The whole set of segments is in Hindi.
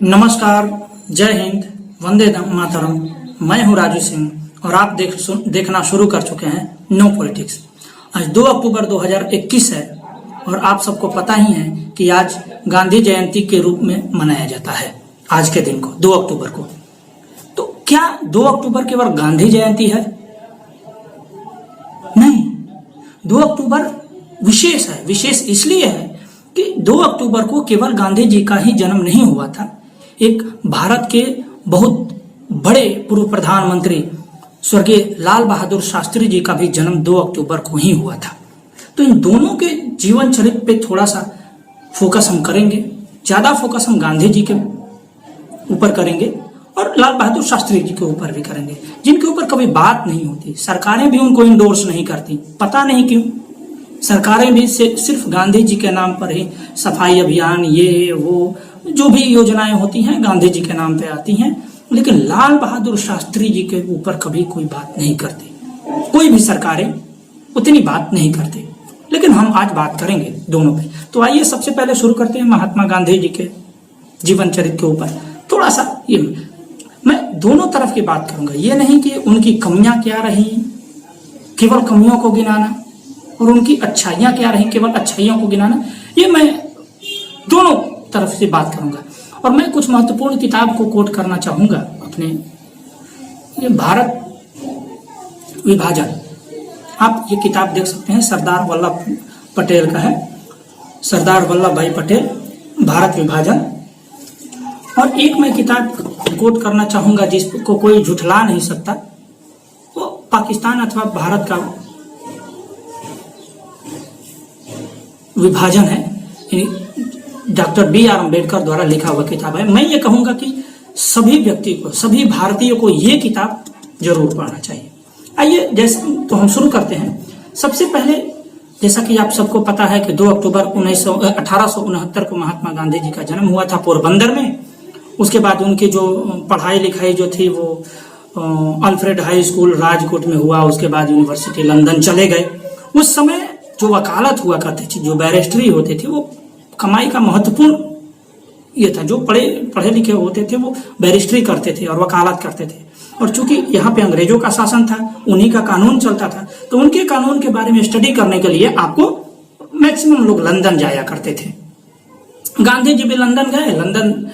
नमस्कार, जय हिंद, वंदे मातरम। मैं हूं राजू सिंह और आप देखना शुरू कर चुके हैं नो पॉलिटिक्स। आज 2 अक्टूबर 2021 है और आप सबको पता ही है कि आज गांधी जयंती के रूप में मनाया जाता है। आज के दिन को 2 अक्टूबर को, तो क्या 2 अक्टूबर केवल गांधी जयंती है? नहीं, 2 अक्टूबर विशेष है। विशेष इसलिए है कि 2 अक्टूबर को केवल गांधी जी का ही जन्म नहीं हुआ था, एक भारत के बहुत बड़े पूर्व प्रधानमंत्री स्वर्गीय लाल बहादुर शास्त्री जी का भी जन्म 2 अक्टूबर को ही हुआ था। तो इन दोनों के जीवन चरित्र पे थोड़ा सा फोकस हम करेंगे। ज्यादा फोकस हम गांधी जी के ऊपर करेंगे और लाल बहादुर शास्त्री जी के ऊपर भी करेंगे, जिनके ऊपर कभी बात नहीं होती। सरकारें भी उनको इंडोर्स नहीं करती, पता नहीं क्यों। सरकारें भी सिर्फ गांधी जी के नाम पर ही सफाई अभियान, ये वो जो भी योजनाएं होती हैं गांधी जी के नाम पे आती हैं, लेकिन लाल बहादुर शास्त्री जी के ऊपर कभी कोई बात नहीं करती। कोई भी सरकारें उतनी बात नहीं करती, लेकिन हम आज बात करेंगे दोनों पे। तो आइए सबसे पहले शुरू करते हैं महात्मा गांधी जी के जीवन चरित्र के ऊपर। थोड़ा सा ये मैं दोनों तरफ की बात करूंगा, ये नहीं कि उनकी कमियां क्या रही, केवल कमियों को गिनाना, और उनकी अच्छाइयां क्या रही, केवल अच्छाइयों को गिनाना। ये मैं दोनों तरफ से बात करूंगा। और मैं कुछ महत्वपूर्ण किताब को कोट करना चाहूंगा अपने। ये भारत विभाजन, आप ये किताब देख सकते हैं, सरदार वल्लभ पटेल का है, सरदार वल्लभ भाई पटेल, भारत विभाजन। और एक मैं किताब कोट करना चाहूंगा जिसको कोई झुठला नहीं सकता, वो पाकिस्तान अथवा भारत का विभाजन है, डॉक्टर B.R. अम्बेडकर द्वारा लिखा हुआ किताब है। मैं ये कहूंगा कि सभी व्यक्ति को, सभी भारतीयों को ये किताब जरूर पढ़ना चाहिए। आइए जैसे तो हम शुरू करते हैं। सबसे पहले, जैसा कि आप सबको पता है कि 2 अक्टूबर 1869 को महात्मा गांधी जी का जन्म हुआ था पोरबंदर में। उसके बाद उनकी जो पढ़ाई लिखाई जो थी वो अल्फ्रेड हाई स्कूल राजकोट में हुआ। उसके बाद यूनिवर्सिटी लंदन चले गए। उस समय जो वकालत हुआ करते थे, जो बैरिस्ट्री होते थे, वो कमाई का महत्वपूर्ण ये था। जो पढ़े लिखे होते थे वो बैरिस्ट्री करते थे और वकालत करते थे। और चूंकि यहाँ पे अंग्रेजों का शासन था, उन्हीं का कानून चलता था, तो उनके कानून के बारे में स्टडी करने के लिए आपको मैक्सिमम लोग लंदन जाया करते थे। गांधी जी भी लंदन गए। लंदन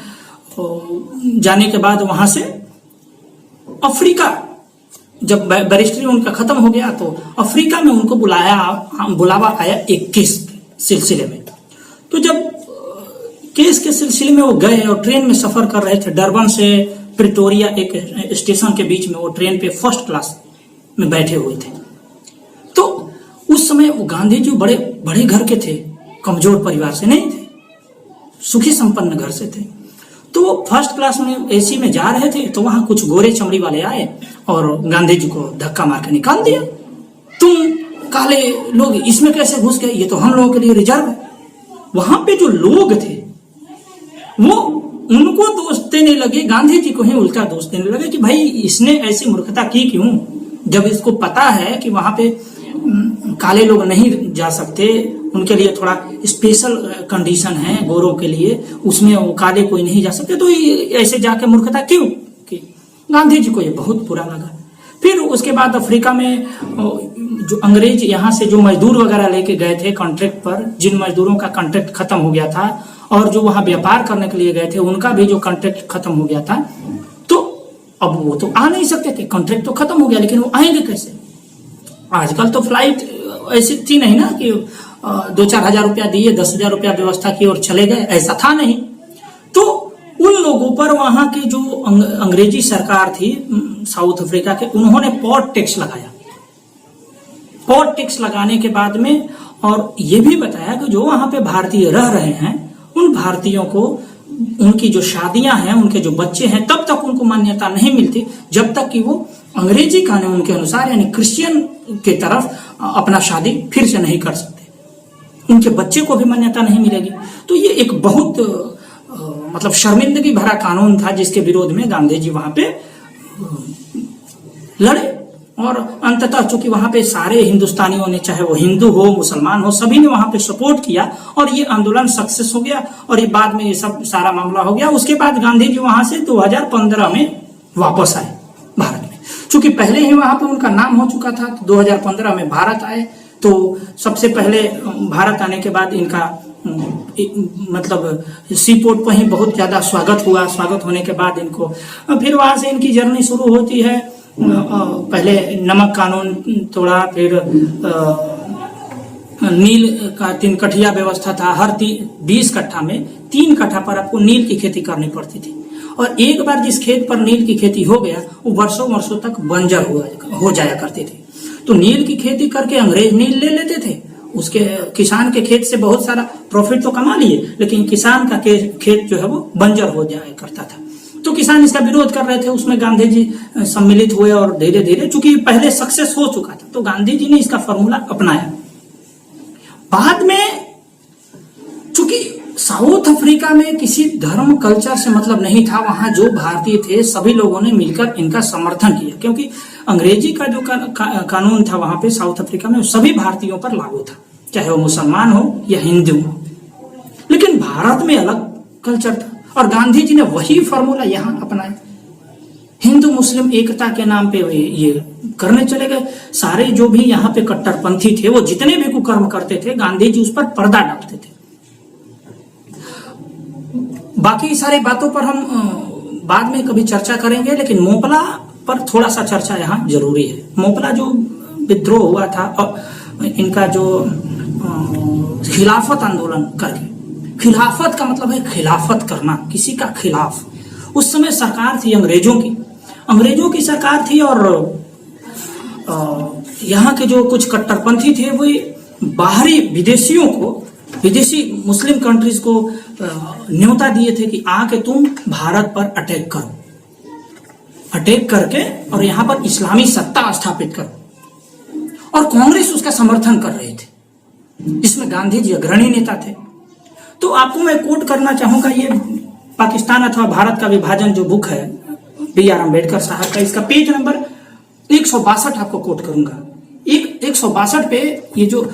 जाने के बाद वहां से अफ्रीका, जब बैरिस्ट्री उनका खत्म हो गया तो अफ्रीका में उनको बुलावा आया एक केस के सिलसिले में। तो जब केस के सिलसिले में वो गए और ट्रेन में सफर कर रहे थे, डरबन से प्रिटोरिया एक स्टेशन के बीच में, वो ट्रेन पे फर्स्ट क्लास में बैठे हुए थे। तो उस समय वो गांधी जी बड़े बड़े घर के थे, कमजोर परिवार से नहीं थे, सुखी संपन्न घर से थे। तो वो फर्स्ट क्लास में एसी में जा रहे थे, तो वहां कुछ गोरे चमड़ी वाले आए और गांधी जी को धक्का मार के निकाल दिया। तुम काले लोग इसमें कैसे घुस गए, ये तो हम लोगों के लिए रिजर्व है। वहां पे जो लोग थे वो उनको दोष देने लगे, गांधी जी को ही उल्टा दोष देने लगे कि भाई इसने ऐसी मूर्खता की क्यों, जब इसको पता है कि वहां पे काले लोग नहीं जा सकते, उनके लिए थोड़ा स्पेशल कंडीशन है गोरों के लिए, उसमें वो काले कोई नहीं जा सकते, तो ऐसे जाके मूर्खता क्यों की। गांधी जी को ये बहुत बुरा लगा। फिर उसके बाद अफ्रीका में जो अंग्रेज यहाँ से जो मजदूर वगैरह लेके गए थे कॉन्ट्रैक्ट पर, जिन मजदूरों का कॉन्ट्रैक्ट खत्म हो गया था, और जो वहां व्यापार करने के लिए गए थे उनका भी जो कॉन्ट्रैक्ट खत्म हो गया था, तो अब वो तो आ नहीं सकते थे, कॉन्ट्रैक्ट तो खत्म हो गया, लेकिन वो आएंगे कैसे? आजकल तो फ्लाइट ऐसी थी नहीं ना कि 2-4 हजार रुपया दिए, 10,000 रुपया व्यवस्था की और चले गए, ऐसा था नहीं। तो उन लोगों पर वहां की जो अंग्रेजी सरकार थी साउथ अफ्रीका के, उन्होंने पोर्ट टैक्स लगाया। पोर्ट टैक्स लगाने के बाद में और ये भी बताया कि जो वहां पे भारतीय रह रहे हैं उन भारतीयों को उनकी जो शादियां हैं, उनके जो बच्चे हैं, तब तक उनको मान्यता नहीं मिलती जब तक कि वो अंग्रेजी कानून के अनुसार यानी क्रिश्चियन के तरफ अपना शादी फिर से नहीं कर सकते। उनके बच्चे को भी मान्यता नहीं मिलेगी। तो ये एक बहुत मतलब शर्मिंदगी भरा कानून था जिसके विरोध में गांधी जी वहां पे लड़े। और अंततः चूंकि वहां पे सारे हिंदुस्तानियों ने, चाहे वो हिंदू हो मुसलमान हो, सभी ने वहां पे सपोर्ट किया और ये आंदोलन सक्सेस हो गया और ये बाद में ये सब सारा मामला हो गया। उसके बाद गांधी जी वहां से 2015 में वापस आए भारत में। चूंकि पहले ही वहां पे उनका नाम हो चुका था, तो 2015 में भारत आए। तो सबसे पहले भारत आने के बाद इनका मतलब सी पोर्ट पर ही बहुत ज्यादा स्वागत हुआ। स्वागत होने के बाद इनको फिर वहां से इनकी जर्नी शुरू होती है। पहले नमक कानून तोड़ा, फिर नील का 3 कठिया व्यवस्था था। हर 20 कट्ठा में 3 कट्ठा पर आपको नील की खेती करनी पड़ती थी और एक बार जिस खेत पर नील की खेती हो गया वो वर्षों वर्षों तक बंजर हो जाया करते थे। तो नील की खेती करके अंग्रेज नील ले लेते थे, उसके किसान के खेत से बहुत सारा प्रॉफिट तो कमा लिए, लेकिन किसान का खेत जो है वो बंजर हो जाया करता था। तो किसान इसका विरोध कर रहे थे, उसमें गांधी जी सम्मिलित हुए और धीरे धीरे, चूंकि पहले सक्सेस हो चुका था, तो गांधी जी ने इसका फॉर्मूला अपनाया। बाद में चूंकि साउथ अफ्रीका में किसी धर्म कल्चर से मतलब नहीं था, वहां जो भारतीय थे सभी लोगों ने मिलकर इनका समर्थन किया, क्योंकि अंग्रेजी का जो कानून था वहां पे साउथ अफ्रीका में सभी भारतीयों पर लागू था, चाहे वो मुसलमान हो या हिंदू हो। लेकिन भारत में अलग कल्चर था और गांधी जी ने वही फॉर्मूला यहाँ अपनाया। हिंदू मुस्लिम एकता के नाम पे ये करने चले गए। सारे जो भी यहाँ पे कट्टरपंथी थे, वो जितने भी कुकर्म करते थे, गांधी जी उस पर पर्दा डालते थे। बाकी सारी बातों पर हम बाद में कभी चर्चा करेंगे, लेकिन मोपला पर थोड़ा सा चर्चा यहाँ जरूरी है। मोपला जो विद्रोह हुआ था और इनका जो खिलाफत आंदोलन करके, खिलाफत का मतलब है खिलाफत करना, किसी का खिलाफ। उस समय सरकार थी अंग्रेजों की सरकार थी और यहाँ के जो कुछ कट्टरपंथी थे वो बाहरी विदेशियों को, विदेशी मुस्लिम कंट्रीज को न्योता दिए थे कि आके तुम भारत पर अटैक करो, अटैक करके और यहाँ पर इस्लामी सत्ता स्थापित करो। और कांग्रेस उसका समर्थन कर रहे थे, इसमें गांधी जी अग्रणी नेता थे। तो आपको मैं कोट करना चाहूंगा, ये पाकिस्तान अथवा भारत का विभाजन जो बुक है B.R. अम्बेडकर साहब का, इसका पेज नंबर 162 आपको कोट करूंगा। 162 पे ये जो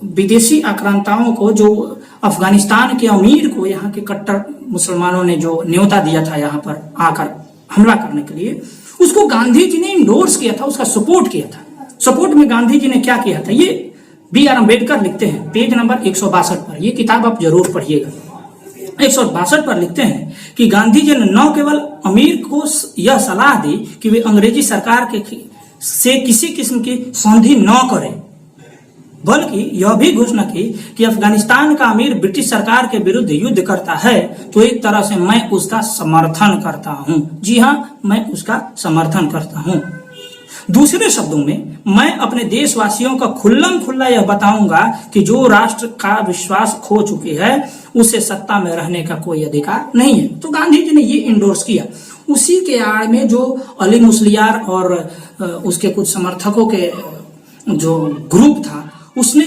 विदेशी आक्रांताओं को, जो अफगानिस्तान के अमीर को यहाँ के कट्टर मुसलमानों ने जो न्योता दिया था यहाँ पर आकर हमला करने के लिए, उसको गांधी जी ने इंडोर्स किया था, उसका सपोर्ट किया था। सपोर्ट में गांधी जी ने क्या किया था, ये B.R. अम्बेडकर लिखते हैं पेज नंबर 162 पर। ये किताब आप जरूर पढ़िएगा। 162 पर लिखते हैं कि गांधी जी ने न केवल अमीर को यह सलाह दी कि वे अंग्रेजी सरकार से किसी किस्म की संधि न करें, बल्कि यह भी घोषणा की कि अफगानिस्तान का अमीर ब्रिटिश सरकार के विरुद्ध युद्ध करता है तो एक तरह से मैं उसका समर्थन करता हूं। जी हां, मैं उसका समर्थन करता हूं। दूसरे शब्दों में, मैं अपने देशवासियों का खुल्लम खुल्ला यह बताऊंगा कि जो राष्ट्र का विश्वास खो चुकी है उसे सत्ता में रहने का कोई अधिकार नहीं है। तो गांधी जी ने ये इंडोर्स किया। उसी के आड़ में जो अली मुस्लियार और उसके कुछ समर्थकों के जो ग्रुप था, उसने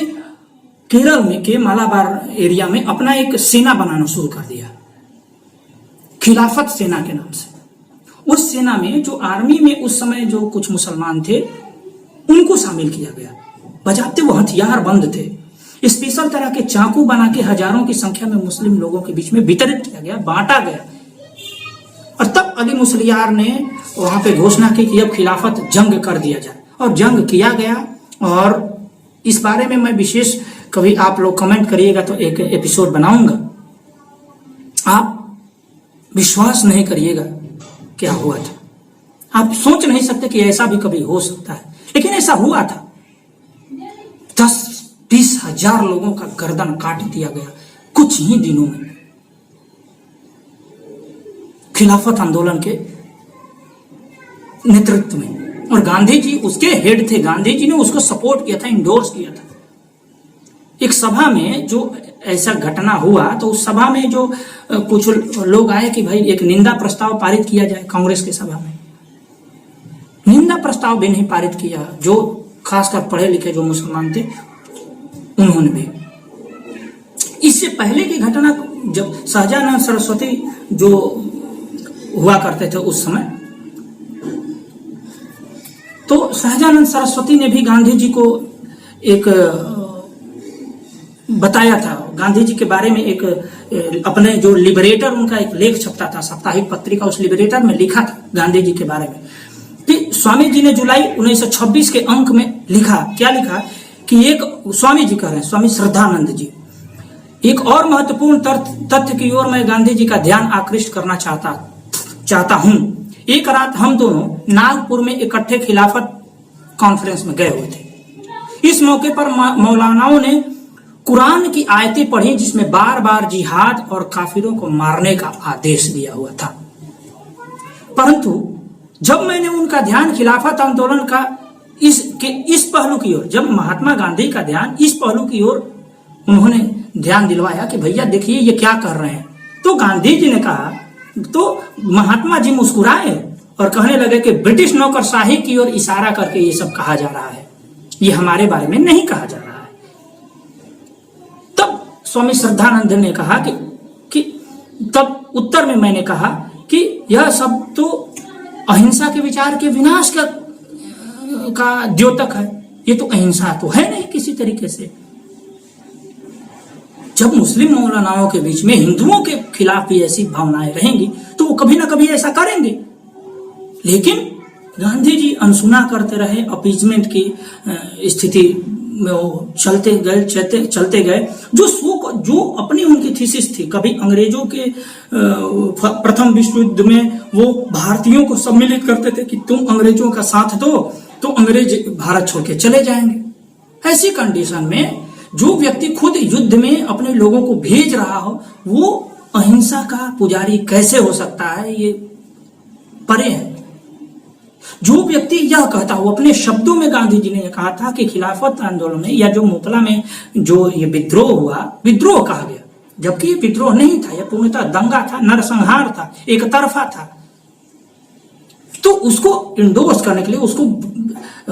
केरल में के मालाबार एरिया में अपना एक सेना बनाना शुरू कर दिया, खिलाफत सेना के नाम से। उस सेना में जो आर्मी में उस समय जो कुछ मुसलमान थे उनको शामिल किया गया। बजाते वो हथियार बंद थे। स्पेशल तरह के चाकू बना के हजारों की संख्या में मुस्लिम लोगों के बीच में वितरित किया गया, बांटा गया। और तब अली मुस्लियार ने वहां पे घोषणा की कि अब खिलाफत जंग कर दिया जाए, और जंग किया गया। और इस बारे में मैं विशेष कभी आप लोग कमेंट करिएगा तो एक एपिसोड बनाऊंगा। आप विश्वास नहीं करिएगा क्या हुआ था। आप सोच नहीं सकते कि ऐसा भी कभी हो सकता है, लेकिन ऐसा हुआ था। 10-20 हजार लोगों का गर्दन काट दिया गया कुछ ही दिनों में, खिलाफत आंदोलन के नेतृत्व में। और गांधी जी उसके हेड थे। गांधी जी ने उसको सपोर्ट किया था, इंडोर्स किया था। एक सभा में जो ऐसा घटना हुआ तो उस सभा में जो कुछ लोग आए कि भाई एक निंदा प्रस्ताव पारित किया जाए। कांग्रेस की सभा में निंदा प्रस्ताव भी नहीं पारित किया। जो खासकर पढ़े लिखे जो मुसलमान थे उन्होंने भी। इससे पहले की घटना, जब सहजानंद सरस्वती जो हुआ करते थे उस समय, तो सहजानंद सरस्वती ने भी गांधी जी को एक बताया था, गांधी जी के बारे में एक अपने जो लिबरेटर उनका एक लेख छपता था, साप्ताहिक पत्रिका, उस लिबरेटर में लिखा था गांधी जी के बारे में कि स्वामी जी ने जुलाई 1926 के अंक में लिखा, क्या लिखा कि एक स्वामी जी कह रहे हैं, स्वामी श्रद्धानंद जी, एक और महत्वपूर्ण तथ्य की ओर मैं गांधी जी का ध्यान आकृष्ट करना चाहता हूं। एक रात हम दोनों नागपुर में इकट्ठे खिलाफत कॉन्फ्रेंस में गए हुए थे। इस मौके पर मौलानाओं ने कुरान की आयतें पढ़ी जिसमें बार बार जिहाद और काफिरों को मारने का आदेश दिया हुआ था। परंतु जब मैंने उनका ध्यान खिलाफत आंदोलन का इस पहलू की ओर, जब महात्मा गांधी का ध्यान इस पहलू की ओर उन्होंने ध्यान दिलवाया कि भैया देखिए ये क्या कर रहे हैं, तो गांधी जी ने कहा, तो महात्मा जी मुस्कुराए और कहने लगे कि ब्रिटिश नौकरशाही की ओर इशारा करके ये सब कहा जा रहा है, ये हमारे बारे में नहीं कहा जा रहा है। तब स्वामी श्रद्धानंद ने कहा कि तब उत्तर में मैंने कहा कि यह सब तो अहिंसा के विचार के विनाश का द्योतक है, ये तो अहिंसा तो है नहीं किसी तरीके से। जब मुस्लिम मौलानाओं के बीच में हिंदुओं के खिलाफ भी ऐसी भावनाएं रहेंगी तो वो कभी ना कभी ऐसा करेंगे, लेकिन गांधी जी अनसुना करते रहे, अपीजमेंट की स्थिति में वो चलते गए। जो अपनी उनकी थीसिस थी, कभी अंग्रेजों के प्रथम विश्व युद्ध में वो भारतीयों को सम्मिलित करते थे कि तुम अंग्रेजों का साथ दो तो अंग्रेज भारत छोड़ के चले जाएंगे। ऐसी कंडीशन में जो व्यक्ति खुद युद्ध में अपने लोगों को भेज रहा हो वो अहिंसा का पुजारी कैसे हो सकता है, ये परे है। जो व्यक्ति यह कहता हो, अपने शब्दों में गांधी जी ने यह कहा था कि खिलाफत आंदोलन में या जो मोपला में जो ये विद्रोह हुआ, विद्रोह कहा गया, जबकि ये विद्रोह नहीं था, यह पूर्णतः दंगा था, नरसंहार था, एक तरफा था। तो उसको इंडोर्स करने के लिए, उसको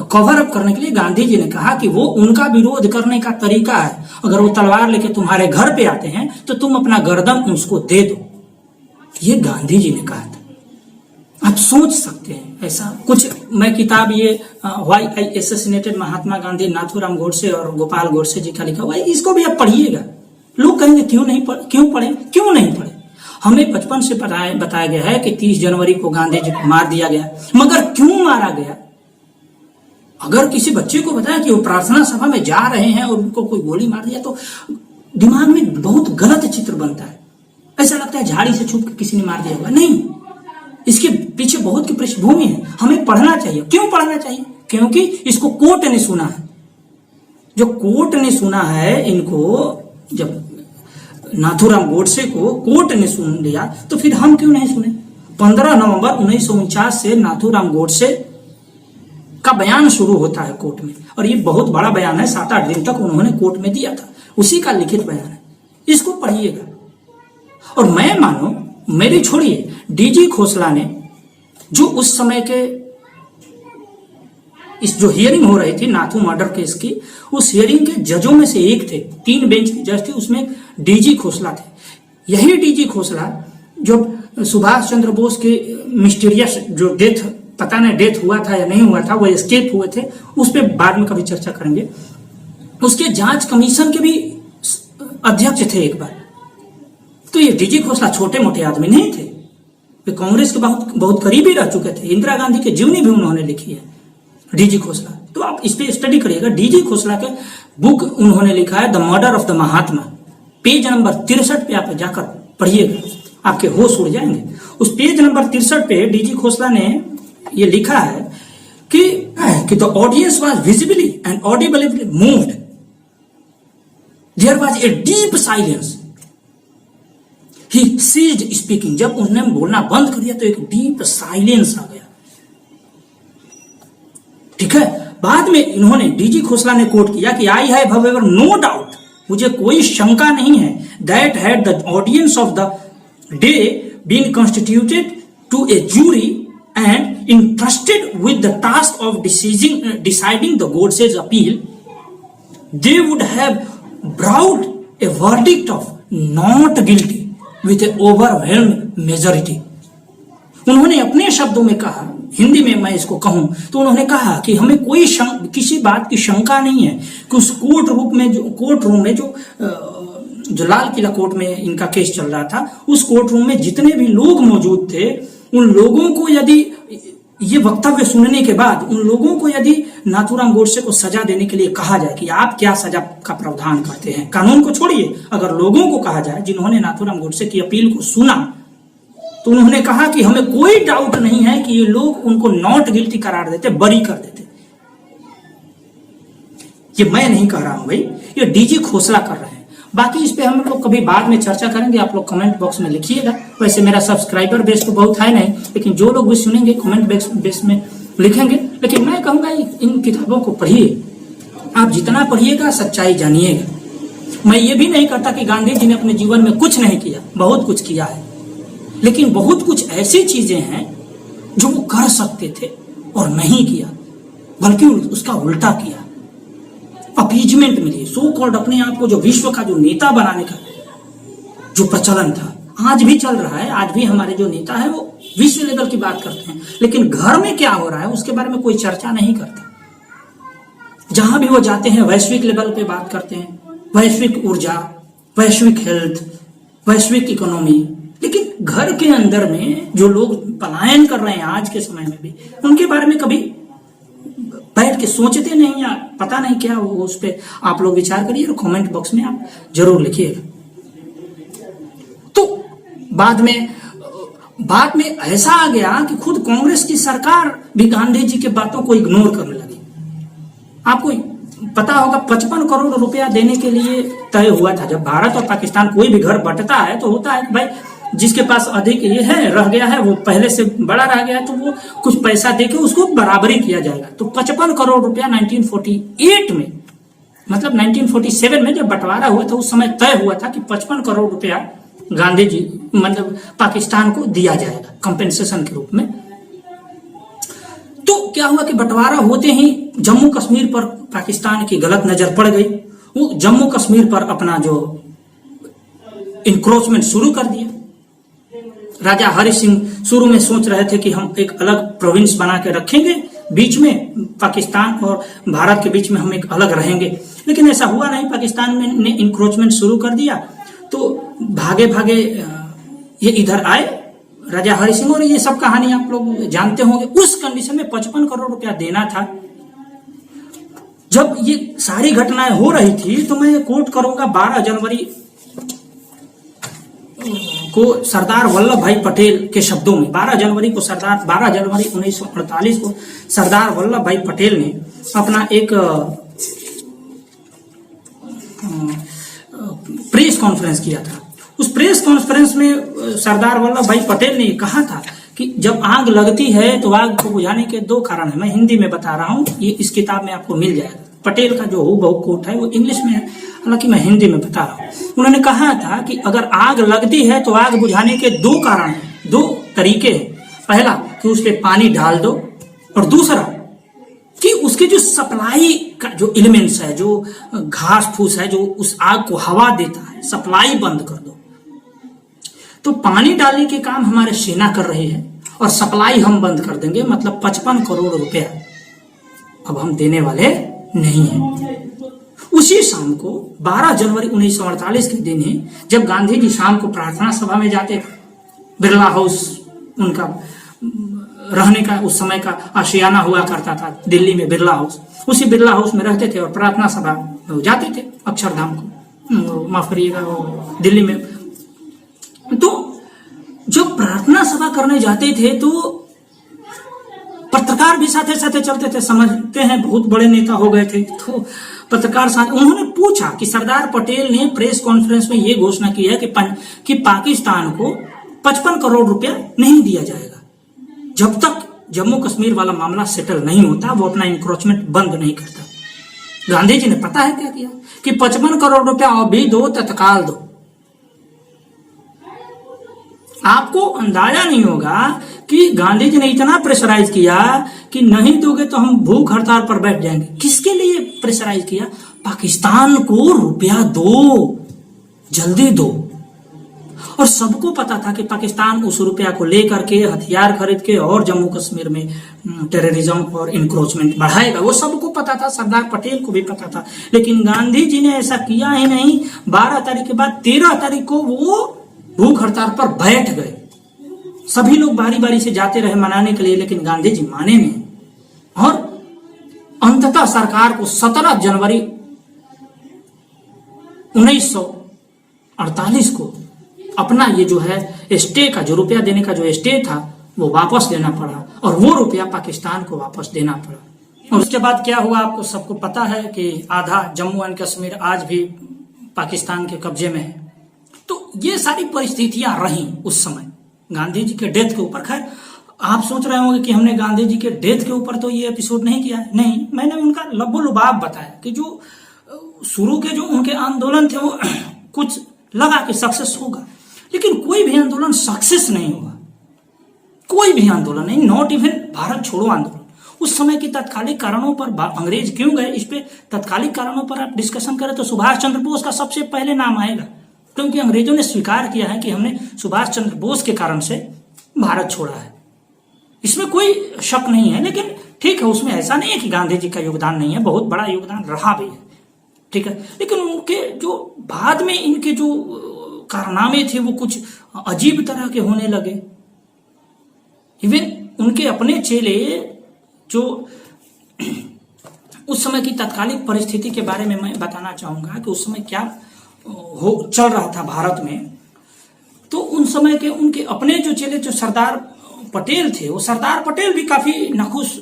कवर अप करने के लिए गांधी जी ने कहा कि वो उनका विरोध करने का तरीका है, अगर वो तलवार लेके तुम्हारे घर पे आते हैं तो तुम अपना गर्दन उसको दे दो, ये गांधी जी ने कहा था। आप सोच सकते हैं ऐसा कुछ। मैं किताब ये why I assassinated Mahatma Gandhi, Nathuram Godse और गोपाल गोडसे जी का लिखा हुआ है, इसको भी आप पढ़िएगा। लोग कहेंगे क्यों नहीं पढ़े। हमें बचपन से बताया गया है कि 30 जनवरी को गांधी जी को मार दिया गया, मगर क्यों मारा गया? अगर किसी बच्चे को बताया कि वो प्रार्थना सभा में जा रहे हैं और उनको कोई गोली मार दिया तो दिमाग में बहुत गलत चित्र बनता है, ऐसा लगता है झाड़ी से छुप के किसी ने मार दिया होगा। नहीं, इसके पीछे बहुत की पृष्ठभूमि है, हमें पढ़ना चाहिए। क्यों पढ़ना चाहिए? क्योंकि इसको कोर्ट ने सुना है। जो कोर्ट ने सुना है, इनको जब नाथूराम गोडसे को कोर्ट ने सुन लिया तो फिर हम क्यों नहीं सुने? 15 नवंबर 1949 से नाथूराम गोडसे का बयान शुरू होता है कोर्ट में, और ये बहुत बड़ा बयान है, 7-8 दिन तक उन्होंने कोर्ट में दिया था, उसी का लिखित बयान है, इसको पढ़िएगा। और मैं मानो, मेरी छोड़िए, डीजी खोसला ने जो उस समय के इस जो हियरिंग हो रही थी नाथू मर्डर केस की, उस हियरिंग के जजों में से एक थे, 3 बेंच के जज थे, उसमें डीजी खोसला थे। यही डीजी खोसला जो सुभाष चंद्र बोस के मिस्टीरियस जो डेथ, पता नहीं डेथ हुआ था या नहीं हुआ था, वो एस्केप हुए थे, उस पर बाद में कभी चर्चा करेंगे। उसके जांच कमीशन के भी अध्यक्ष थे एक बार। तो ये डीजी खोसला छोटे मोटे आदमी नहीं थे, वे कांग्रेस के बहुत करीबी रह चुके थे। इंदिरा गांधी की जीवनी भी उन्होंने लिखी है, डीजी खोसला। तो आप इस पे स्टडी करिएगा। डीजी खोसला के बुक उन्होंने लिखा है the murder of the Mahatma, page number 63 पे आप जाकर पढ़िएगा, आपके होश उड़ जाएंगे। उस पेज नंबर 63 पे डीजी खोसला ने ये लिखा है कि the audience was visibly and audibly moved, there was a deep silence, he ceased speaking. जब उन्होंने बोलना बंद कर दिया तो एक डीप साइलेंस आ गया। ठीक है। बाद में इन्होंने डीजी खोसला ने कोट किया कि I have however no doubt, मुझे कोई शंका नहीं है, that had the audience of the day been constituted to a jury and entrusted with the task of deciding the Godse's appeal, they would have brought a verdict of not guilty with a overwhelming majority. उन्होंने अपने शब्दों में कहा, हिंदी में मैं इसको कहूं तो उन्होंने कहा कि हमें कोई किसी बात की शंका नहीं है कि उस कोर्ट रूम में जो लाल किला कोर्ट में इनका केस चल रहा था, उस कोर्ट रूम में जितने भी लोग मौजूद थे, उन लोगों को यदि ये वक्तव्य सुनने के बाद उन लोगों को यदि नाथूराम गोडसे को सजा देने के लिए कहा जाए कि आप क्या सजा का प्रावधान करते हैं, कानून को छोड़िए, अगर लोगों को कहा जाए जिन्होंने नाथूराम गोडसे की अपील को सुना, तो उन्होंने कहा कि हमें कोई डाउट नहीं है कि ये लोग उनको नॉट गिल्टी करार देते, बरी कर देते। ये मैं नहीं कह रहा हूं भाई, ये डीजी खोसला कर रहे हैं। बाकी इस पे हम लोग कभी बाद में चर्चा करेंगे, आप लोग कमेंट बॉक्स में लिखिएगा। वैसे मेरा सब्सक्राइबर बेस तो बहुत है नहीं, लेकिन जो लोग भी सुनेंगे कमेंट बेस में लिखेंगे। लेकिन मैं कहूंगा इन किताबों को पढ़िए, आप जितना पढ़िएगा सच्चाई जानिएगा। मैं ये भी नहीं कहता कि गांधी जी ने अपने जीवन में कुछ नहीं किया, बहुत कुछ किया है, लेकिन बहुत कुछ ऐसी चीजें हैं जो वो कर सकते थे और नहीं किया, बल्कि उसका उल्टा किया। अपीजमेंट मिली, सो कॉल्ड अपने आप को जो विश्व का जो नेता बनाने का जो प्रचलन था, आज भी चल रहा है। आज भी हमारे जो नेता है वो विश्व लेवल की बात करते हैं, लेकिन घर में क्या हो रहा है उसके बारे में कोई चर्चा नहीं करता। जहां भी वो जाते हैं वैश्विक लेवल पे बात करते हैं, वैश्विक ऊर्जा, वैश्विक हेल्थ, वैश्विक इकोनॉमी, लेकिन घर के अंदर में जो लोग पलायन कर रहे हैं आज के समय में भी, उनके बारे में कभी बैठ के सोचते नहीं, या पता नहीं क्या वो, उस पर आप लोग विचार करिए और कमेंट बॉक्स में आप जरूर लिखिएगा। तो बाद में ऐसा आ गया कि खुद कांग्रेस की सरकार भी गांधी जी के बातों को इग्नोर करने लगी। आपको पता होगा 55 करोड़ रुपया देने के लिए तय हुआ था। जब भारत और पाकिस्तान कोई भी घर बंटता है तो होता है कि भाई जिसके पास अधिक ये है रह गया है, वो पहले से बड़ा रह गया है, तो वो कुछ पैसा देके उसको बराबरी किया जाएगा। तो 55 करोड़ रुपया 1948 में, मतलब 1947 में जब बंटवारा हुआ था, उस समय तय हुआ था कि 55 करोड़ रुपया गांधी जी मतलब पाकिस्तान को दिया जाएगा कंपेंसेशन के रूप में। तो क्या हुआ कि बंटवारा होते ही जम्मू कश्मीर पर पाकिस्तान की गलत नजर पड़ गई। वो जम्मू कश्मीर पर अपना जो इंक्रोचमेंट शुरू कर दिया। राजा हरि सिंह शुरू में सोच रहे थे कि हम एक अलग प्रोविंस बना के रखेंगे, बीच में पाकिस्तान और भारत के बीच में हम एक अलग रहेंगे, लेकिन ऐसा हुआ नहीं। पाकिस्तान ने इंक्रोचमेंट शुरू कर दिया, तो भागे भागे ये इधर आए राजा हरि सिंह, और ये सब कहानी आप लोग जानते होंगे। उस कंडीशन में 55 करोड़ रुपया देना था। जब ये सारी घटनाएं हो रही थी तो मैं कोट करूंगा 12 जनवरी को सरदार वल्लभ भाई पटेल के शब्दों में। 12 जनवरी 1948 को सरदार वल्लभ भाई पटेल ने अपना एक प्रेस कॉन्फ्रेंस किया था। उस प्रेस कॉन्फ्रेंस में सरदार वल्लभ भाई पटेल ने कहा था कि जब आग लगती है तो आग को बुझाने के 2 कारण है। मैं हिंदी में बता रहा हूं, ये इस किताब में आपको मिल जाएगा। पटेल का जो हूबहू कोट है वो इंग्लिश में है, हालांकि मैं हिंदी में बता रहा हूं। उन्होंने कहा था कि अगर आग लगती है तो आग बुझाने के 2 कारण हैं, 2 तरीके हैं। पहला कि उस पर पानी डाल दो, और दूसरा कि उसके जो सप्लाई का जो एलिमेंट्स है, जो घास फूस है, जो उस आग को हवा देता है, सप्लाई बंद कर दो। तो पानी डालने के काम हमारे सेना कर रही है और सप्लाई हम बंद कर देंगे, मतलब 55 करोड़ रुपया अब हम देने वाले नहीं है। उसी शाम को 12 जनवरी 1948 के दिन ही जब गांधी जी शाम को प्रार्थना सभा में जाते थे, बिरला हाउस उनका रहने का उस समय का आशियाना हुआ करता था दिल्ली में, बिरला हाउस। उसी बिरला हाउस में रहते थे और प्रार्थना सभा में जाते थे अक्षरधाम को, माफ करिएगा, दिल्ली में। तो जब प्रार्थना सभा करने जाते थे तो पत्रकार भी साथे साथे चलते थे। समझते हैं बहुत बड़े नेता हो गए थे, तो पत्रकार साथ। उन्होंने पूछा कि सरदार पटेल ने प्रेस कॉन्फ्रेंस में ये घोषणा की है कि पाकिस्तान को 55 करोड़ रुपया नहीं दिया जाएगा जब तक जम्मू कश्मीर वाला मामला सेटल नहीं होता, वो अपना इंक्रोचमेंट बंद नहीं करता। गांधी जी ने पता है क्या किया कि 55 करोड़ रुपया अभी दो, तत्काल दो। आपको अंदाजा नहीं होगा कि गांधी जी ने इतना प्रेशराइज किया कि नहीं दोगे तो हम भूख हड़ताल पर बैठ जाएंगे। किसके लिए प्रेशराइज किया? पाकिस्तान को रुपया दो, जल्दी दो। और सबको पता था कि पाकिस्तान उस रुपया को लेकर के हथियार खरीद के और जम्मू कश्मीर में टेररिज्म और इंक्रोचमेंट बढ़ाएगा। वो सबको पता था, सरदार पटेल को भी पता था। लेकिन गांधी जी ने ऐसा किया ही नहीं। 12 तारीख के बाद 13 तारीख को वो भूख हड़ताल पर बैठ गए। सभी लोग बारी बारी से जाते रहे मनाने के लिए, लेकिन गांधी जी माने नहीं। और अंततः सरकार को 17 जनवरी 1948 को अपना ये जो है स्टे का, जो रुपया देने का जो स्टे था, वो वापस देना पड़ा और वो रुपया पाकिस्तान को वापस देना पड़ा। और उसके बाद क्या हुआ आपको सबको पता है कि आधा जम्मू एंड कश्मीर आज भी पाकिस्तान के कब्जे में है। तो ये सारी परिस्थितियां रही उस समय गांधी जी के डेथ के ऊपर। खैर आप सोच रहे होंगे कि हमने गांधी जी के डेथ के ऊपर तो ये एपिसोड नहीं किया है। नहीं, मैंने उनका लबो लुबाब बताया कि जो शुरू के जो उनके आंदोलन थे वो कुछ लगा कि सक्सेस होगा, लेकिन कोई भी आंदोलन सक्सेस नहीं हुआ। कोई भी आंदोलन नहीं, नॉट इवन भारत छोड़ो आंदोलन। उस समय की तत्कालिक कारणों पर अंग्रेज क्यों गए, इस पे तत्कालिक कारणों पर आप डिस्कशन करें तो सुभाष चंद्र बोस का सबसे पहले नाम आएगा, क्योंकि अंग्रेजों ने स्वीकार किया है कि हमने सुभाष चंद्र बोस के कारण से भारत छोड़ा है। इसमें कोई शक नहीं है। लेकिन ठीक है, उसमें ऐसा नहीं है कि गांधी जी का योगदान नहीं है, बहुत बड़ा योगदान रहा भी है, ठीक है। लेकिन उनके जो बाद में इनके जो कारनामे थे वो कुछ अजीब तरह के होने लगे। इवन उनके अपने चेले जो उस समय की तत्कालिक परिस्थिति के बारे में मैं बताना चाहूंगा कि उस समय क्या चल रहा था भारत में। तो उन समय के उनके अपने जो चेले जो सरदार पटेल थे, वो सरदार पटेल भी काफी नाखुश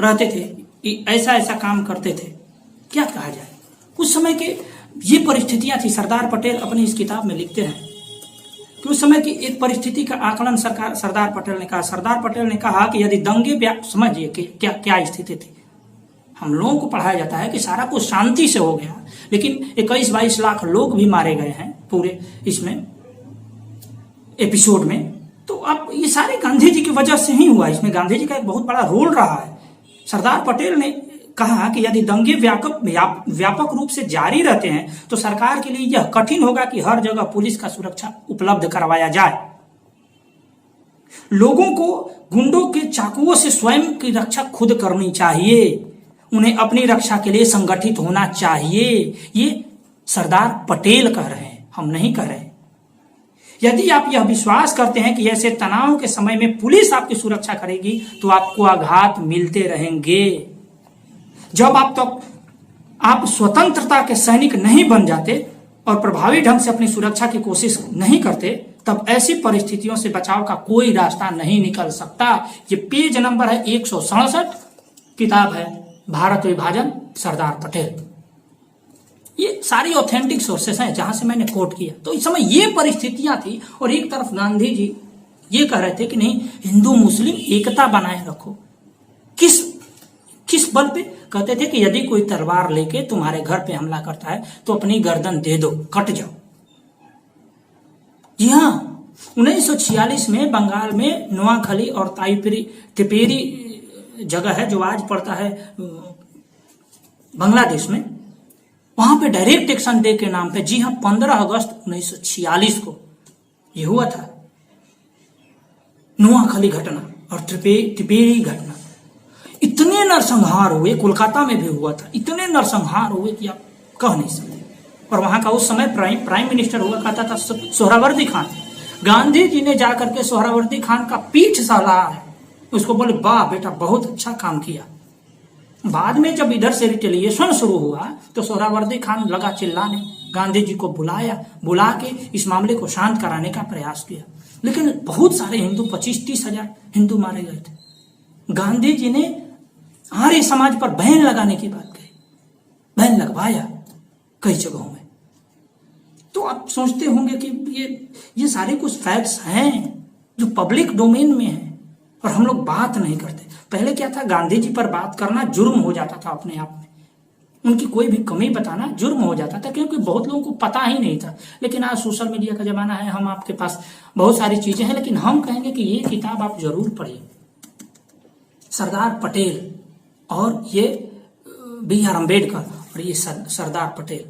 रहते थे, ऐसा ऐसा काम करते थे। क्या कहा जाए, उस समय के ये परिस्थितियां थी। सरदार पटेल अपनी इस किताब में लिखते हैं कि उस समय की एक परिस्थिति का आकलन सरदार पटेल ने कहा। सरदार पटेल ने कहा कि यदि दंगे, समझिए कि क्या क्या स्थिति थी। हम लोगों को पढ़ाया जाता है कि सारा कुछ शांति से हो गया, लेकिन 21-22 लाख लोग भी मारे गए हैं पूरे इसमें एपिसोड में। तो अब ये सारे गांधी जी की वजह से ही हुआ। इसमें गांधी जी का एक बहुत बड़ा रोल रहा है। सरदार पटेल ने कहा कि यदि दंगे व्यापक रूप से जारी रहते हैं तो सरकार के लिए यह कठिन होगा कि हर जगह पुलिस का सुरक्षा उपलब्ध करवाया जाए। लोगों को गुंडों के चाकुओं से स्वयं की रक्षा खुद करनी चाहिए। उन्हें अपनी रक्षा के लिए संगठित होना चाहिए। ये सरदार पटेल कह रहे हैं, हम नहीं कह रहे। यदि आप यह विश्वास करते हैं कि ऐसे तनाव के समय में पुलिस आपकी सुरक्षा करेगी तो आपको आघात मिलते रहेंगे। जब आप स्वतंत्रता के सैनिक नहीं बन जाते और प्रभावी ढंग से अपनी सुरक्षा की कोशिश नहीं करते, तब ऐसी परिस्थितियों से बचाव का कोई रास्ता नहीं निकल सकता। ये पेज नंबर है 167, किताब है भारत विभाजन, सरदार पटेल। ये सारी ऑथेंटिक सोर्सेस हैं जहां से मैंने कोट किया। तो इस समय ये परिस्थितियां थी और एक तरफ गांधी जी ये कह रहे थे कि नहीं, हिंदू मुस्लिम एकता बनाए रखो। किस बल पे? कहते थे कि यदि कोई तलवार लेके तुम्हारे घर पे हमला करता है तो अपनी गर्दन दे दो, कट जाओ। जी हाँ, 1946 में बंगाल में नोआखली और तिपेरी जगह है जो आज पड़ता है बांग्लादेश में, वहां पे डायरेक्ट एक्शन डे के नाम पे, जी हाँ, 15 अगस्त 1946 को ये हुआ था नोआखली घटना और तिपेरी घटना। इतने नरसंहार हुए, कोलकाता में भी हुआ था, इतने नरसंहार हुए कि आप कह नहीं सकते। और वहां का उस समय प्राइम मिनिस्टर हुआ करता था सोहरावर्दी खान। गांधी जी ने जाकर के सोहरावर्दी खान का पीठ सहलाया है, उसको बोले वाह बेटा बहुत अच्छा काम किया। बाद में जब इधर से रिटेलिएशन शुरू हुआ तो सोहरावर्दी खान लगा चिल्लाने, गांधी जी को बुला के इस मामले को शांत कराने का प्रयास किया। लेकिन बहुत सारे हिंदू, 25-30 हजार हिंदू मारे गए थे। गांधी जी ने आर्य समाज पर बैन लगाने की बात कही, बैन लगवाया कई जगहों में। तो आप सोचते होंगे कि ये सारे कुछ फैक्ट्स हैं जो पब्लिक डोमेन में हैं और हम लोग बात नहीं करते। पहले क्या था, गांधी जी पर बात करना जुर्म हो जाता था अपने आप में। उनकी कोई भी कमी बताना जुर्म हो जाता था, क्योंकि बहुत लोगों को पता ही नहीं था। लेकिन आज सोशल मीडिया का जमाना है, हम आपके पास बहुत सारी चीजें हैं, लेकिन हम कहेंगे कि ये किताब आप जरूर पढ़िए, सरदार पटेल और ये बी आर अम्बेडकर और ये सरदार पटेल।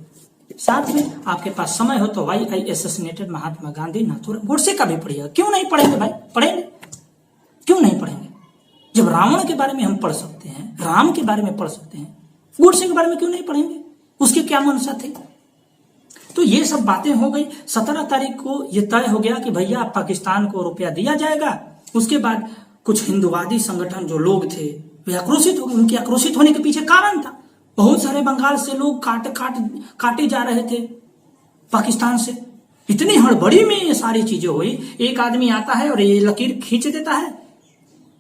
साथ में आपके पास समय हो तो वाई आई एसेसिनेटेड महात्मा गांधी नाथूराम गोडसे का भी पढ़िएगा। क्यों नहीं पढ़ेंगे भाई, पढ़ेंगे, क्यों नहीं पढ़ेंगे? जब रावण के बारे में हम पढ़ सकते हैं, राम के बारे में पढ़ सकते हैं, गोडसे के बारे में क्यों नहीं पढ़ेंगे? उसके क्या मंशा थे? तो ये सब बातें हो गई। 17 तारीख को ये तय हो गया कि भैया पाकिस्तान को रुपया दिया जाएगा। उसके बाद कुछ हिंदुवादी संगठन जो लोग थे वे आक्रोशित हो गए। उनके आक्रोशित होने के पीछे कारण था, बहुत सारे बंगाल से लोग काटे जा रहे थे पाकिस्तान से। इतनी हड़बड़ी में ये सारी चीजें हुई। एक आदमी आता है और ये लकीर खींच देता है।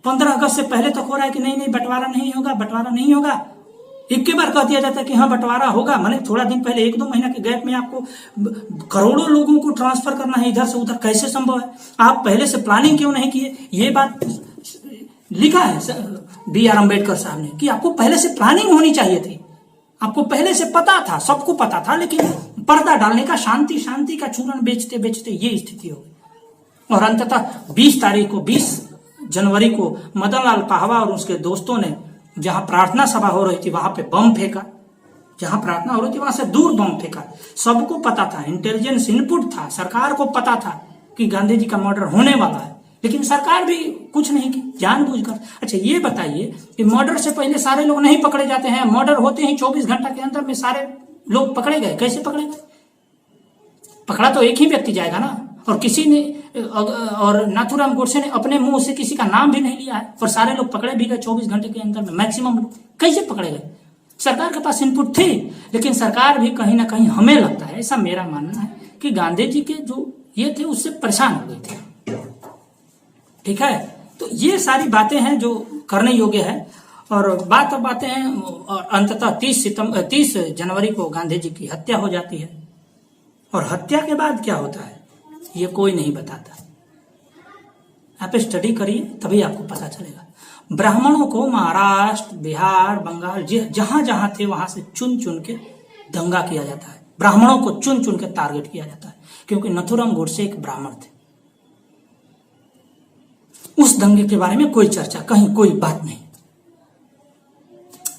15 अगस्त से पहले तक हो रहा है कि नहीं बंटवारा नहीं होगा, बंटवारा नहीं होगा। एक के बार कह दिया जाता है कि हाँ बंटवारा होगा। मैंने थोड़ा दिन पहले 1-2 महीना के गैप में आपको करोड़ों लोगों को ट्रांसफर करना है इधर से उधर, कैसे संभव है? आप पहले से प्लानिंग क्यों नहीं किए? ये बात लिखा है बी आर अम्बेडकर साहब ने कि आपको पहले से प्लानिंग होनी चाहिए थी, आपको पहले से पता था, सबको पता था, लेकिन पर्दा डालने का, शांति का चूर्ण बेचते बेचते ये स्थिति हो गई। और अंततः 20 जनवरी को मदन लाल पाहवा और उसके दोस्तों ने जहां प्रार्थना सभा हो रही थी वहां पे बम फेंका, जहां प्रार्थना हो रही थी वहां से दूर बम फेंका। सबको पता था, इंटेलिजेंस इनपुट था, सरकार को पता था कि गांधी जी का मर्डर होने वाला है, लेकिन सरकार भी कुछ नहीं की, जानबूझकर। अच्छा ये बताइए कि मर्डर से पहले सारे लोग नहीं पकड़े जाते हैं, मर्डर होते ही 24 घंटा के अंदर में सारे लोग पकड़े गए। कैसे पकड़े गए? पकड़ा तो एक ही व्यक्ति जाएगा ना, और किसी ने, और नाथूराम गोडसे ने अपने मुंह से किसी का नाम भी नहीं लिया है, और सारे लोग पकड़े भी गए 24 घंटे के अंदर में, मैक्सिमम लोग। कैसे पकड़े गए? सरकार के पास इनपुट थी, लेकिन सरकार भी कहीं ना कहीं, हमें लगता है, ऐसा मेरा मानना है कि गांधी जी के जो ये थे उससे परेशान हो गए थे। ठीक है, तो ये सारी बातें हैं जो करने योग्य है। और बातें हैं, और अंततः 30 जनवरी को गांधी जी की हत्या हो जाती है। और हत्या के बाद क्या होता है ये कोई नहीं बताता। आप स्टडी करिए तभी आपको पता चलेगा। ब्राह्मणों को महाराष्ट्र, बिहार, बंगाल, जहां जहां थे वहां से चुन चुन के दंगा किया जाता है। ब्राह्मणों को चुन चुन के टारगेट किया जाता है, क्योंकि नाथूराम गोडसे एक ब्राह्मण थे। उस दंगे के बारे में कोई चर्चा, कहीं कोई बात नहीं।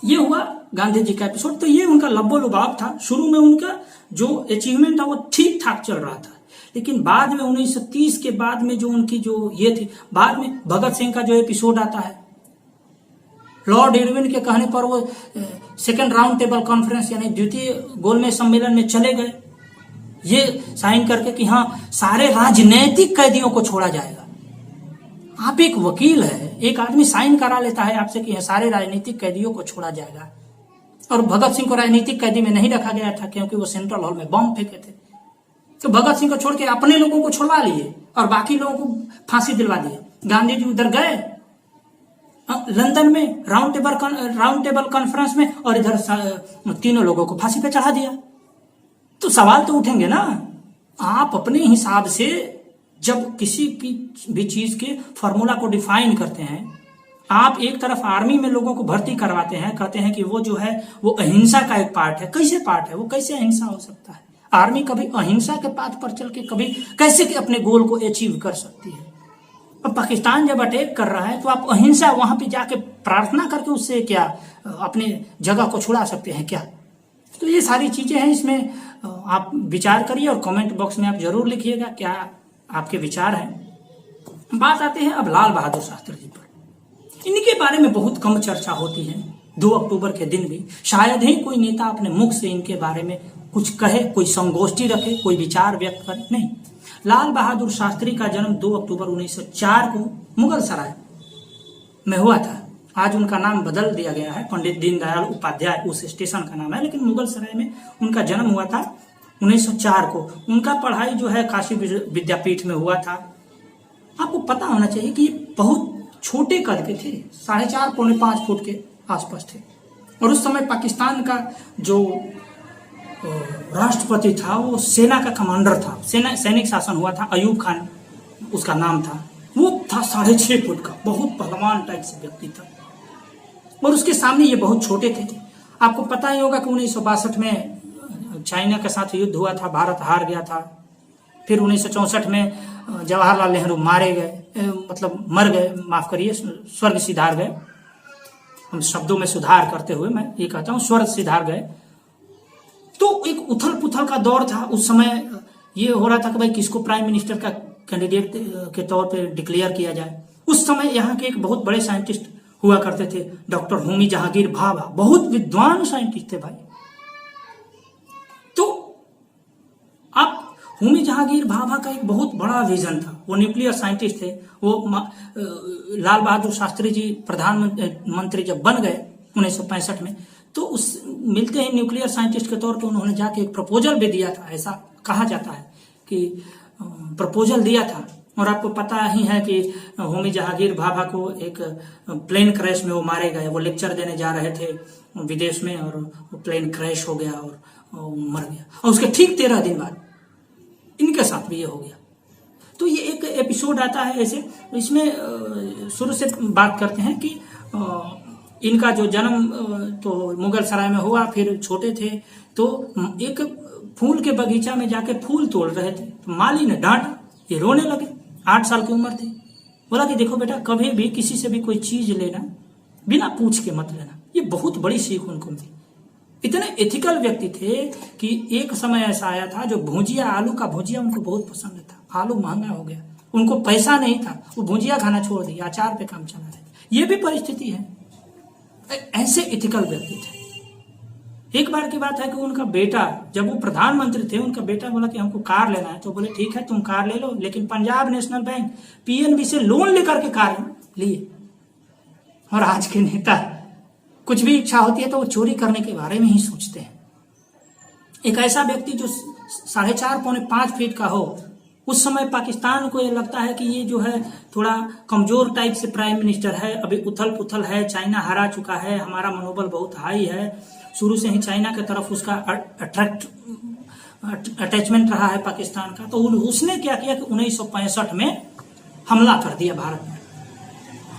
ये हुआ गांधी जी का एपिसोड। तो ये उनका लब्बो लुबाब था। शुरू में उनका जो अचीवमेंट था वो ठीक ठाक चल रहा था, लेकिन बाद में 1930 के बाद में जो उनकी जो ये थी, बाद में भगत सिंह का जो एपिसोड आता है, लॉर्ड इरविन के कहने पर वो सेकेंड राउंड टेबल कॉन्फ्रेंस यानी द्वितीय गोलमेज सम्मेलन में चले गए, ये साइन करके कि हाँ सारे राजनैतिक कैदियों को छोड़ा जाएगा। आप एक वकील है, एक आदमी साइन करा लेता है आपसे कि सारे राजनीतिक कैदियों को छोड़ा जाएगा। और भगत सिंह को राजनीतिक कैदी में नहीं रखा गया था क्योंकि वो सेंट्रल हॉल में बम फेंके थे। तो भगत सिंह को छोड़ के अपने लोगों को छुड़वा लिए और बाकी लोगों को फांसी दिलवा दिए। गांधी जी उधर गए लंदन में राउंड टेबल कॉन्फ्रेंस में, और इधर तीनों लोगों को फांसी पे चढ़ा दिया। तो सवाल तो उठेंगे ना। आप अपने हिसाब से जब किसी भी चीज के फॉर्मूला को डिफाइन करते हैं, आप एक तरफ आर्मी में लोगों को भर्ती करवाते हैं, कहते हैं कि वो जो है वो अहिंसा का एक पार्ट है। कैसे पार्ट है वो? कैसे अहिंसा हो सकता है? आर्मी कभी अहिंसा के पाथ पर चल के कभी कैसे अपने गोल को अचीव कर सकती है? अब पाकिस्तान जब अटैक कर रहा है तो आप अहिंसा वहां पे जाके प्रार्थना करके उससे क्या अपने जगह को छुड़ा सकते हैं क्या? तो ये सारी चीजें हैं, इसमें आप विचार करिए और कमेंट बॉक्स में आप जरूर लिखिएगा क्या आपके विचार हैं। बात आते हैं अब लाल बहादुर शास्त्री जी पर। इनके बारे में बहुत कम चर्चा होती है। 2 अक्टूबर के दिन भी शायद ही कोई नेता अपने मुख से इनके बारे में कुछ कहे, कोई संगोष्ठी रखे, कोई विचार व्यक्त करे, नहीं। लाल बहादुर शास्त्री का जन्म 2 अक्टूबर 1904 को मुगल सराय में हुआ था। आज उनका नाम बदल दिया गया है, पंडित दीनदयाल उपाध्याय उस स्टेशन का नाम है, लेकिन मुगल सराय में उनका जन्म हुआ था 1904 को। उनका पढ़ाई जो है काशी विद्यापीठ में हुआ था। आपको पता होना चाहिए कि बहुत छोटे कद के थे, 4.5 पौने 5 फुट के आसपास थे। और उस समय पाकिस्तान का जो राष्ट्रपति था वो सेना का कमांडर था, सैनिक शासन हुआ था, अयूब खान उसका नाम था। वो था 6.5 फुट का, बहुत पहलवान टाइप से व्यक्ति था। और उसके सामने ये बहुत छोटे थे। आपको पता ही होगा कि 1962 में चाइना के साथ युद्ध हुआ था, भारत हार गया था। फिर 1964 में जवाहरलाल नेहरू मारे गए, मतलब मर गए, माफ करिए, स्वर्ग सिधार गए। हम शब्दों में सुधार करते हुए मैं ये कहता हूँ, स्वर्ग सिधार गए। तो तो एक उथल पुथल का दौर था उस समय। ये हो रहा था कि भाई किसको प्राइम मिनिस्टर का कैंडिडेट के तौर पे डिक्लेयर किया जाए। उस समय यहाँ के एक बहुत बड़े साइंटिस्ट हुआ करते थे, डॉक्टर होमी जहांगीर भाभा, बहुत विद्वान साइंटिस्ट थे भाई। तो आप होमी जहांगीर भाभा का एक बहुत बड़ा विजन था, वो न्यूक्लियर साइंटिस्ट थे। वो लाल बहादुर शास्त्री जी प्रधानमंत्री जब बन गए 1965 में, तो उस मिलते ही न्यूक्लियर साइंटिस्ट के तौर पे उन्होंने जाके एक प्रपोजल भी दिया था। ऐसा कहा जाता है कि प्रपोजल दिया था। और आपको पता ही है कि होमी जहांगीर भाभा को एक प्लेन क्रैश में वो मारे गए। वो लेक्चर देने जा रहे थे विदेश में और वो प्लेन क्रैश हो गया और मर गया। और उसके ठीक 13 दिन बाद इनके साथ भी ये हो गया। तो ये एक एपिसोड आता है ऐसे। इसमें शुरू से बात करते हैं कि इनका जो जन्म तो मुगल सराय में हुआ। फिर छोटे थे तो एक फूल के बगीचा में जाके फूल तोड़ रहे थे, तो माली ने डांटा, ये रोने लगे। 8 साल की उम्र थी। बोला कि देखो बेटा, कभी भी किसी से भी कोई चीज लेना बिना पूछ के मत लेना। ये बहुत बड़ी सीख उनको मिली। इतने एथिकल व्यक्ति थे कि एक समय ऐसा आया था जो भुजिया, आलू का भुजिया उनको बहुत पसंद था। आलू महंगा हो गया, उनको पैसा नहीं था, वो भुजिया खाना छोड़ दिया, अचार पे काम चला रहे। ये भी परिस्थिति है। ऐसे एथिकल व्यक्ति थे। एक बार की बात है कि उनका बेटा, जब वो प्रधानमंत्री थे, उनका बेटा बोला कि हमको कार लेना है। तो बोले ठीक है तुम कार ले लो, लेकिन पंजाब नेशनल बैंक पीएनबी से लोन लेकर के कार लिए। और आज के नेता कुछ भी इच्छा होती है तो वो चोरी करने के बारे में ही सोचते हैं। एक ऐसा व्यक्ति जो 4.5 पौने 5 फीट का हो, उस समय पाकिस्तान को ये लगता है कि ये जो है थोड़ा कमजोर टाइप से प्राइम मिनिस्टर है, अभी उथल पुथल है, चाइना हरा चुका है, हमारा मनोबल बहुत हाई है। शुरू से ही चाइना की तरफ उसका अटैचमेंट रहा है पाकिस्तान का। तो उसने क्या किया कि 1965 में हमला कर दिया भारत में।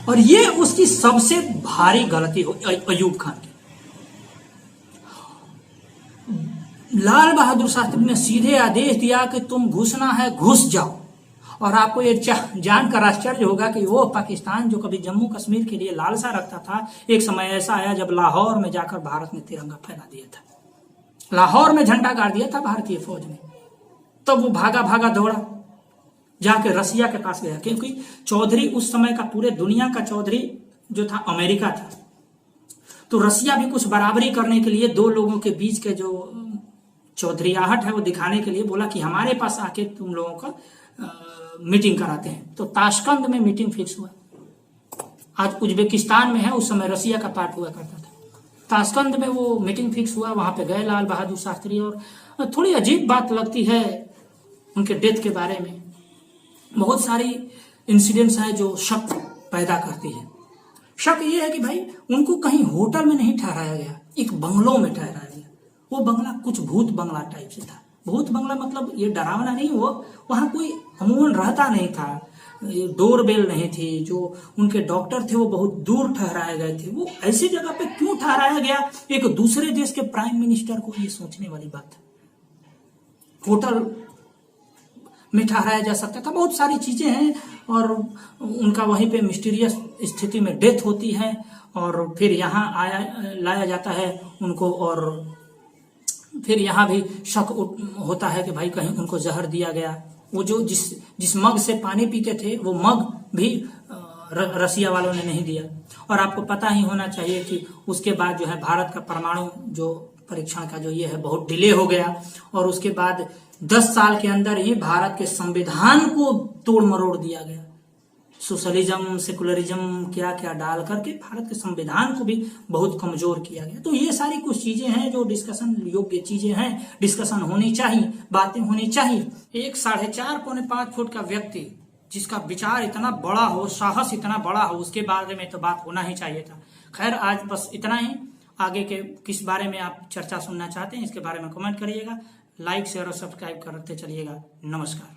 और ये उसकी सबसे भारी गलती हो अयूब खान की। लाल बहादुर शास्त्री ने सीधे आदेश दिया कि तुम घुसना है घुस जाओ। और आपको ये जानकर आश्चर्य होगा कि वो पाकिस्तान जो कभी जम्मू कश्मीर के लिए लालसा रखता था, एक समय ऐसा आया जब लाहौर में जाकर भारत ने तिरंगा फहरा दिया था। लाहौर में झंडा गाड़ दिया था भारतीय फौज ने। तब वो भागा भागा दौड़ा, जाके रसिया के पास गया, क्योंकि चौधरी उस समय का पूरे दुनिया का चौधरी जो था अमेरिका था। तो रसिया भी कुछ बराबरी करने के लिए दो लोगों के बीच के जो चौधरीयाहट है वो दिखाने के लिए बोला कि हमारे पास आके तुम लोगों का मीटिंग कराते हैं। तो ताशकंद में मीटिंग फिक्स हुआ। आज उज्बेकिस्तान में है, उस समय रसिया का पार्ट हुआ करता था। ताशकंद में वो मीटिंग फिक्स हुआ, वहां पे गए लाल बहादुर शास्त्री। और थोड़ी अजीब बात लगती है उनके डेथ के बारे में। बहुत सारी इंसिडेंट्स हैं जो शक पैदा करती है। शक ये है कि भाई उनको कहीं होटल में नहीं ठहराया गया, एक बंगलों में ठहराया गया। वो बंगला कुछ भूत बंगला टाइप से था। भूत बंगला मतलब ये डरावना नहीं, वो वहां कोई अमूमन रहता नहीं था, डोरबेल नहीं थी। जो उनके डॉक्टर थे वो बहुत दूर ठहराए गए थे। वो ऐसी जगह पे क्यों ठहराया गया, एक दूसरे देश के प्राइम मिनिस्टर को ये सोचने वाली बात है। होटल में ठहराया जा सकता था, बहुत सारी चीजें हैं। और उनका वहीं पे मिस्टीरियस स्थिति में डेथ होती है और फिर यहाँ लाया जाता है उनको। और फिर यहाँ भी शक होता है कि भाई कहीं उनको जहर दिया गया। वो जो जिस मग से पानी पीते थे वो मग भी रसिया वालों ने नहीं दिया। और आपको पता ही होना चाहिए कि उसके बाद जो है भारत का परमाणु जो परीक्षण का जो ये है बहुत डिले हो गया। और उसके बाद 10 साल के अंदर ही भारत के संविधान को तोड़ मरोड़ दिया गया। सोशलिज्म, सेकुलरिज्म क्या क्या डाल करके भारत के संविधान को भी बहुत कमजोर किया गया। तो ये सारी कुछ चीजें हैं जो डिस्कशन योग्य चीजें हैं, डिस्कशन होनी चाहिए, बातें होनी चाहिए। एक 4.5 पौने 5 फुट का व्यक्ति जिसका विचार इतना बड़ा हो, साहस इतना बड़ा हो, उसके बारे में तो बात होना ही चाहिए था। खैर आज बस इतना ही। आगे के किस बारे में आप चर्चा सुनना चाहते हैं इसके बारे में कमेंट करिएगा। लाइक शेयर और सब्सक्राइब करते चलिएगा। नमस्कार।